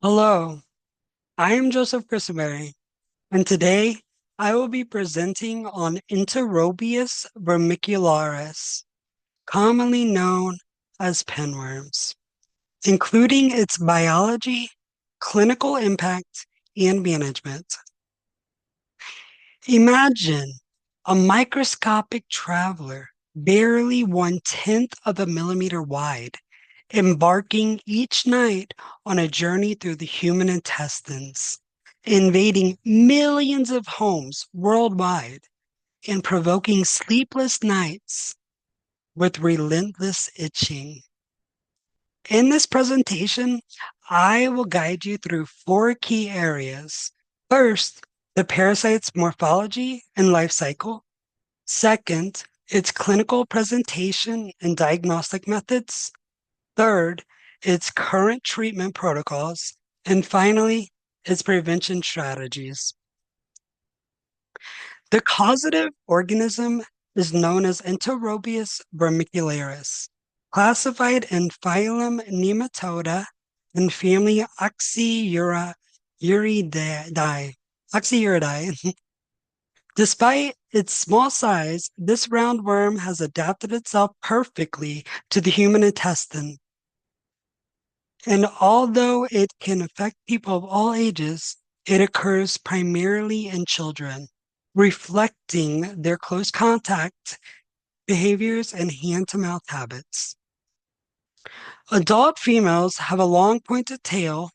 Hello, I am Joseph Christopher, and today I will be presenting on Enterobius vermicularis, commonly known as pinworms, including its biology, clinical impact, and management. Imagine a microscopic traveler, barely 1/10 of a millimeter wide, embarking each night on a journey through the human intestines, invading millions of homes worldwide, and provoking sleepless nights with relentless itching. In this presentation, I will guide you through four key areas. First, the parasite's morphology and life cycle. Second, its clinical presentation and diagnostic methods. Third, its current treatment protocols. And finally, its prevention strategies. The causative organism is known as Enterobius vermicularis, classified in phylum Nematoda and family Oxyuridae. Despite its small size, this roundworm has adapted itself perfectly to the human intestine. And although it can affect people of all ages, it occurs primarily in children, reflecting their close contact behaviors and hand-to-mouth habits. Adult females have a long pointed tail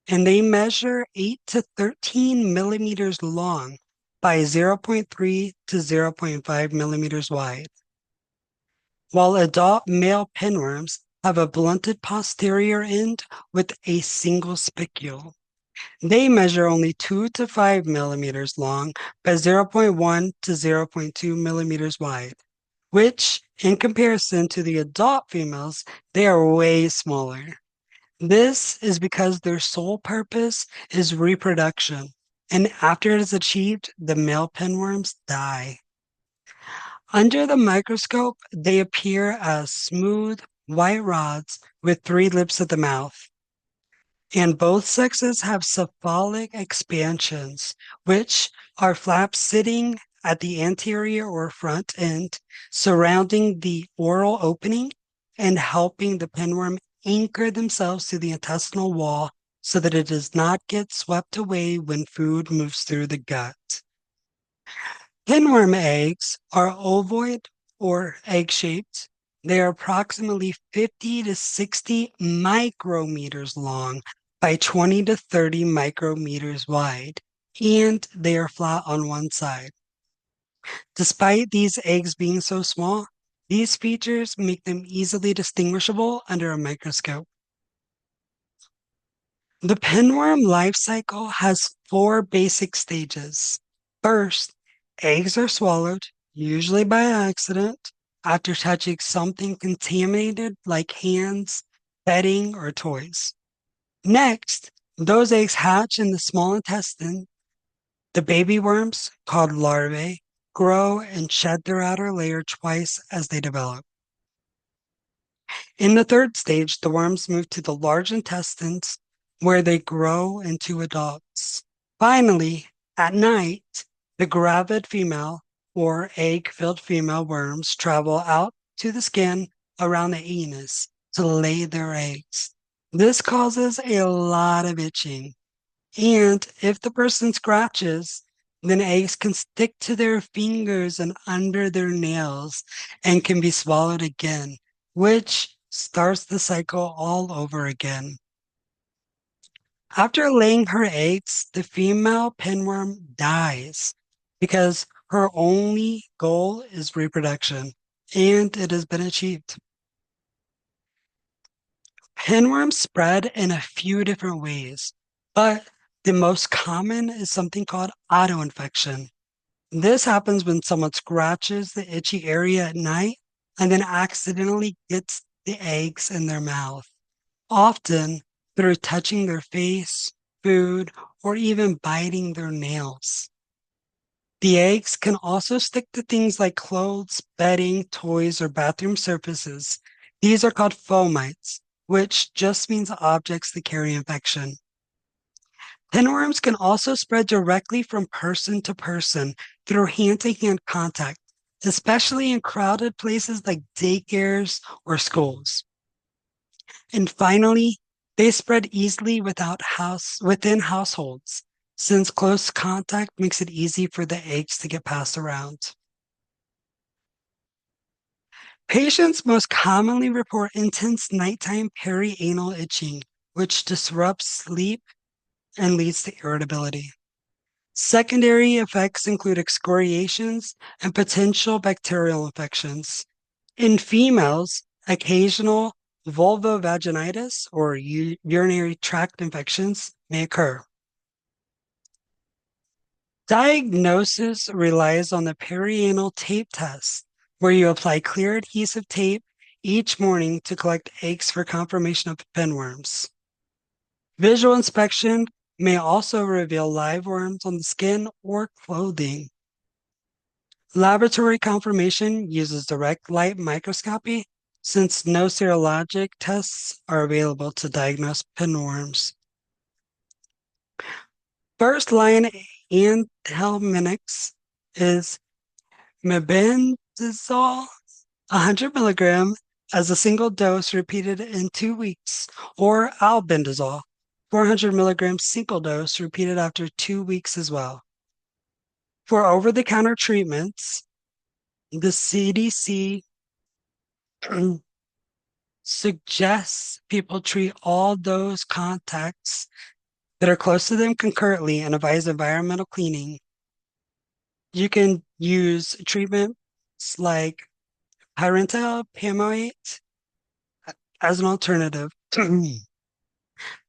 and they measure 8 to 13 millimeters long by 0.3 to 0.5 millimeters wide, while adult male pinworms have a blunted posterior end with a single spicule. They measure only 2 to 5 millimeters long by 0.1 to 0.2 millimeters wide, which, in comparison to the adult females, they are way smaller. This is because their sole purpose is reproduction, and after it is achieved, the male pinworms die. Under the microscope, they appear as smooth, white rods with three lips at the mouth. And both sexes have cephalic expansions, which are flaps sitting at the anterior or front end, surrounding the oral opening and helping the pinworm anchor themselves to the intestinal wall so that it does not get swept away when food moves through the gut. Pinworm eggs are ovoid or egg-shaped. They are approximately 50 to 60 micrometers long by 20 to 30 micrometers wide, and they are flat on one side. Despite these eggs being so small, these features make them easily distinguishable under a microscope. The pinworm life cycle has four basic stages. First, eggs are swallowed, usually by accident, after touching something contaminated like hands, bedding, or toys. Next, those eggs hatch in the small intestine. The baby worms, called larvae, grow and shed their outer layer twice as they develop. In the third stage, the worms move to the large intestines where they grow into adults. Finally, at night, the gravid female or egg-filled female worms travel out to the skin around the anus to lay their eggs. This causes a lot of itching. And if the person scratches, then eggs can stick to their fingers and under their nails and can be swallowed again, which starts the cycle all over again. After laying her eggs, the female pinworm dies because her only goal is reproduction, and it has been achieved. Pinworms spread in a few different ways, but the most common is something called autoinfection. This happens when someone scratches the itchy area at night and then accidentally gets the eggs in their mouth, often through touching their face, food, or even biting their nails. The eggs can also stick to things like clothes, bedding, toys, or bathroom surfaces. These are called fomites, which just means objects that carry infection. Pinworms can also spread directly from person to person through hand-to-hand contact, especially in crowded places like daycares or schools. And finally, they spread easily within households, since close contact makes it easy for the eggs to get passed around. Patients most commonly report intense nighttime perianal itching, which disrupts sleep and leads to irritability. Secondary effects include excoriations and potential bacterial infections. In females, occasional vulvovaginitis or urinary tract infections may occur. Diagnosis relies on the perianal tape test, where you apply clear adhesive tape each morning to collect eggs for confirmation of pinworms. Visual inspection may also reveal live worms on the skin or clothing. Laboratory confirmation uses direct light microscopy since no serologic tests are available to diagnose pinworms. First line anthelmintics is mebendazole 100 milligram as a single dose repeated in 2 weeks, or albendazole 400 milligrams single dose repeated after 2 weeks as well. For over-the-counter treatments, the CDC suggests people treat all those contacts that are close to them concurrently and advise environmental cleaning. You can use treatments like pyrantel as an alternative.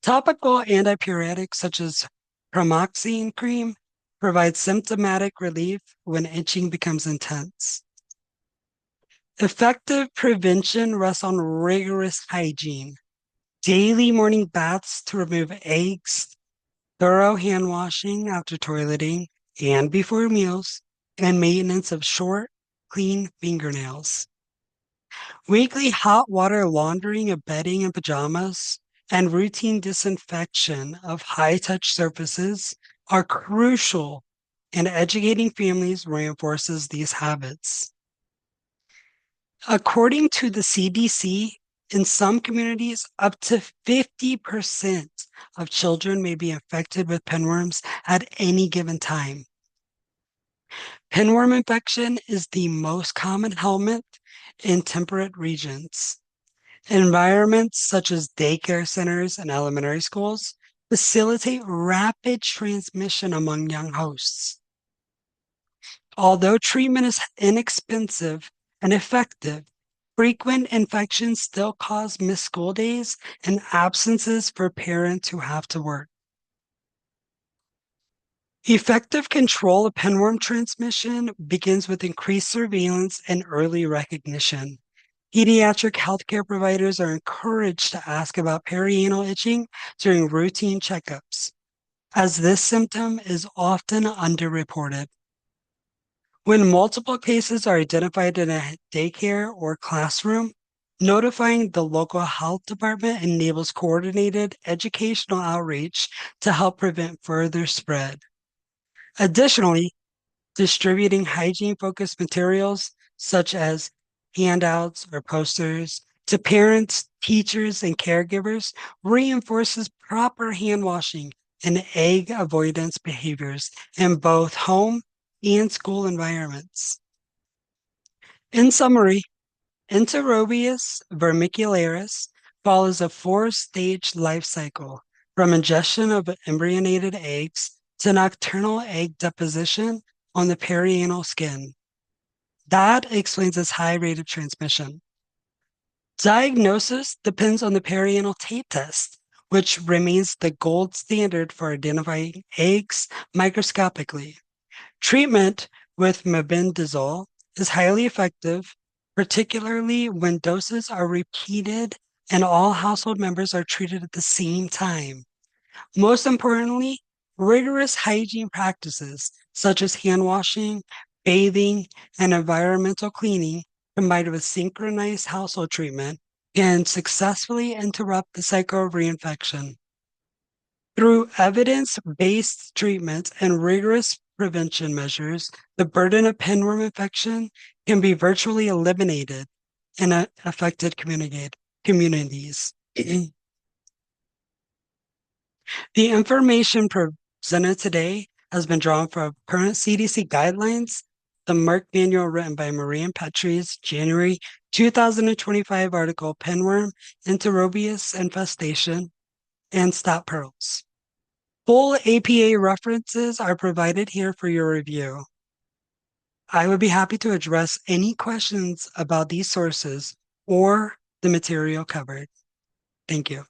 Topical antipyretics such as pramoxine cream provide symptomatic relief when itching becomes intense. Effective prevention rests on rigorous hygiene, daily morning baths to remove eggs, thorough hand washing after toileting and before meals, and maintenance of short, clean fingernails. Weekly hot water laundering of bedding and pajamas and routine disinfection of high-touch surfaces are crucial, and educating families reinforces these habits. According to the CDC, in some communities, up to 50% of children may be infected with pinworms at any given time. Pinworm infection is the most common ailment in temperate regions. Environments such as daycare centers and elementary schools facilitate rapid transmission among young hosts. Although treatment is inexpensive and effective, frequent infections still cause missed school days and absences for parents who have to work. Effective control of pinworm transmission begins with increased surveillance and early recognition. Pediatric healthcare providers are encouraged to ask about perianal itching during routine checkups, as this symptom is often underreported. When multiple cases are identified in a daycare or classroom, notifying the local health department enables coordinated educational outreach to help prevent further spread. Additionally, distributing hygiene-focused materials such as handouts or posters to parents, teachers, and caregivers reinforces proper hand washing and egg avoidance behaviors in both home and school environments. In summary, Enterobius vermicularis follows a 4-stage life cycle from ingestion of embryonated eggs to nocturnal egg deposition on the perianal skin. That explains its high rate of transmission. Diagnosis depends on the perianal tape test, which remains the gold standard for identifying eggs microscopically. Treatment with mebendazole is highly effective, particularly when doses are repeated and all household members are treated at the same time. Most importantly, rigorous hygiene practices such as hand washing, bathing, and environmental cleaning, combined with synchronized household treatment, can successfully interrupt the cycle of reinfection. Through evidence-based treatments and rigorous prevention measures, the burden of pinworm infection can be virtually eliminated in affected communities. The information presented today has been drawn from current CDC guidelines, the Merck manual written by Marie and Petrie's January 2025 article, Pinworm Enterobius Infestation, and Stop Pearls. Full APA references are provided here for your review. I would be happy to address any questions about these sources or the material covered. Thank you.